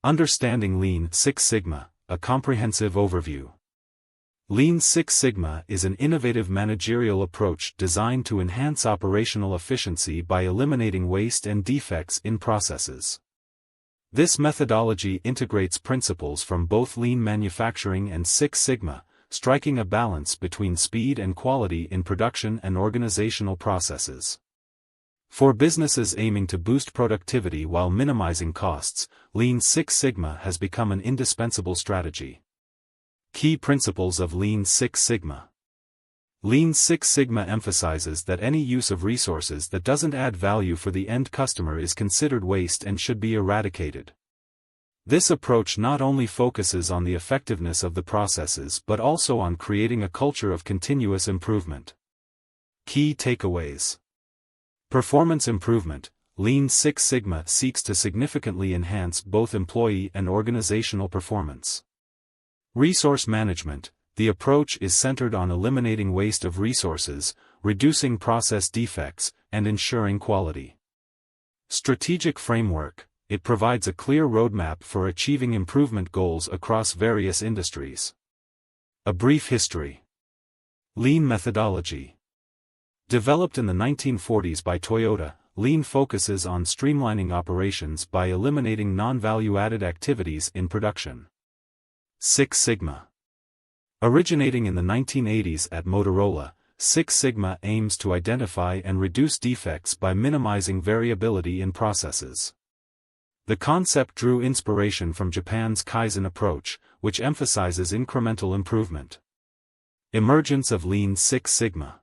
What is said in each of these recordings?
Understanding Lean Six Sigma, a comprehensive overview. Lean Six Sigma is an innovative managerial approach designed to enhance operational efficiency by eliminating waste and defects in processes. This methodology integrates principles from both lean manufacturing and Six Sigma, striking a balance between speed and quality in production and organizational processes. For businesses aiming to boost productivity while minimizing costs, Lean Six Sigma has become an indispensable strategy. Key principles of Lean Six Sigma. Lean Six Sigma emphasizes that any use of resources that doesn't add value for the end customer is considered waste and should be eradicated. This approach not only focuses on the effectiveness of the processes but also on creating a culture of continuous improvement. Key takeaways. Performance improvement. Lean Six Sigma seeks to significantly enhance both employee and organizational performance. Resource management. The approach is centered on eliminating waste of resources, reducing process defects, and ensuring quality. Strategic framework. It provides a clear roadmap for achieving improvement goals across various industries. A brief history. Lean methodology. Developed in the 1940s by Toyota, Lean focuses on streamlining operations by eliminating non-value-added activities in production. Six Sigma. Originating in the 1980s at Motorola, Six Sigma aims to identify and reduce defects by minimizing variability in processes. The concept drew inspiration from Japan's Kaizen approach, which emphasizes incremental improvement. Emergence of Lean Six Sigma.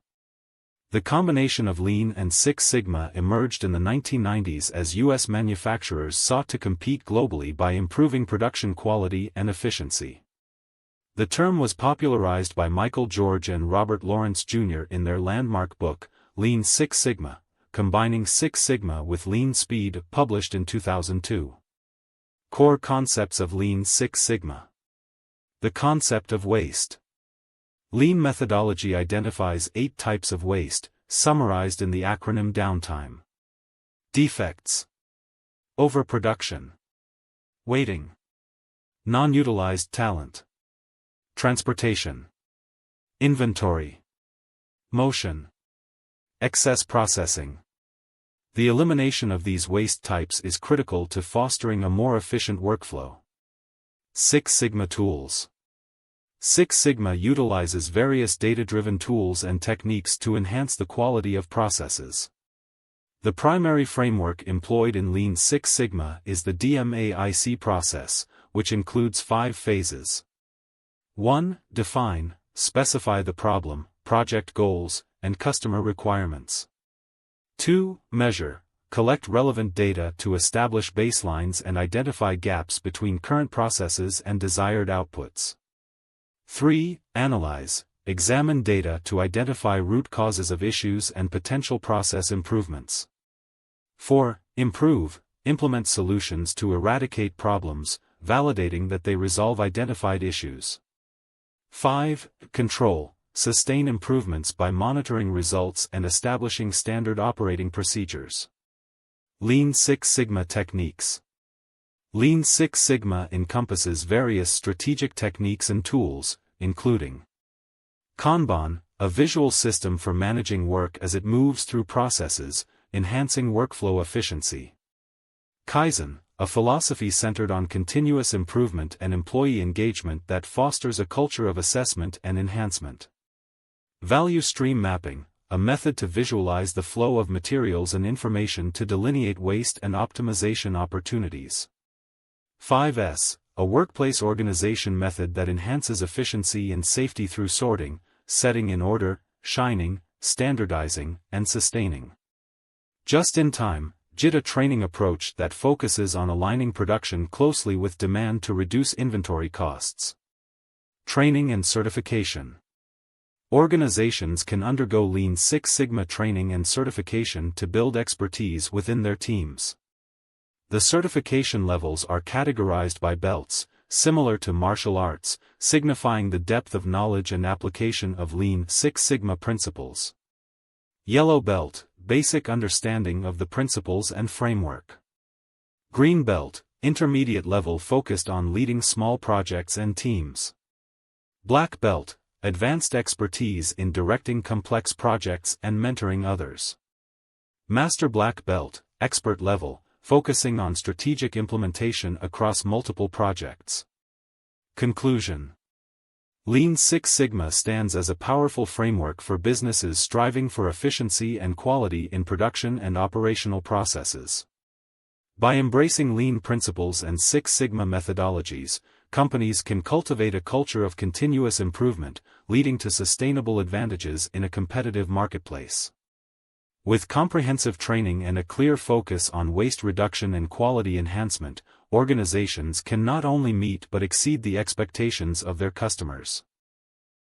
The combination of Lean and Six Sigma emerged in the 1990s as U.S. manufacturers sought to compete globally by improving production quality and efficiency. The term was popularized by Michael George and Robert Lawrence Jr. in their landmark book, Lean Six Sigma, combining Six Sigma with Lean Speed, published in 2002. Core concepts of Lean Six Sigma. The concept of waste. Lean methodology identifies 8 types of waste, summarized in the acronym downtime. Defects. Overproduction. Waiting. Non-utilized talent. Transportation. Inventory. Motion. Excess processing. The elimination of these waste types is critical to fostering a more efficient workflow. Six Sigma tools. Six Sigma utilizes various data-driven tools and techniques to enhance the quality of processes. The primary framework employed in Lean Six Sigma is the DMAIC process, which includes 5 phases. 1. Define, specify the problem, project goals, and customer requirements. 2. Measure, collect relevant data to establish baselines and identify gaps between current processes and desired outputs. 3. Analyze, examine data to identify root causes of issues and potential process improvements. 4. Improve, implement solutions to eradicate problems, validating that they resolve identified issues. 5. Control, sustain improvements by monitoring results and establishing standard operating procedures. Lean Six Sigma techniques. Lean Six Sigma encompasses various strategic techniques and tools, including Kanban, a visual system for managing work as it moves through processes, enhancing workflow efficiency. Kaizen, a philosophy centered on continuous improvement and employee engagement that fosters a culture of assessment and enhancement. Value stream mapping, a method to visualize the flow of materials and information to delineate waste and optimization opportunities. 5S, a workplace organization method that enhances efficiency and safety through sorting, setting in order, shining, standardizing, and sustaining. Just-in-time, JIT, a training approach that focuses on aligning production closely with demand to reduce inventory costs. Training and certification. Organizations can undergo Lean Six Sigma training and certification to build expertise within their teams. The certification levels are categorized by belts, similar to martial arts, signifying the depth of knowledge and application of Lean Six Sigma principles. Yellow belt, basic understanding of the principles and framework. Green belt, intermediate level focused on leading small projects and teams. Black Belt, advanced expertise in directing complex projects and mentoring others. Master Black Belt, expert level, focusing on strategic implementation across multiple projects. Conclusion. Lean Six Sigma stands as a powerful framework for businesses striving for efficiency and quality in production and operational processes. By embracing lean principles and Six Sigma methodologies, companies can cultivate a culture of continuous improvement, leading to sustainable advantages in a competitive marketplace. With comprehensive training and a clear focus on waste reduction and quality enhancement, organizations can not only meet but exceed the expectations of their customers.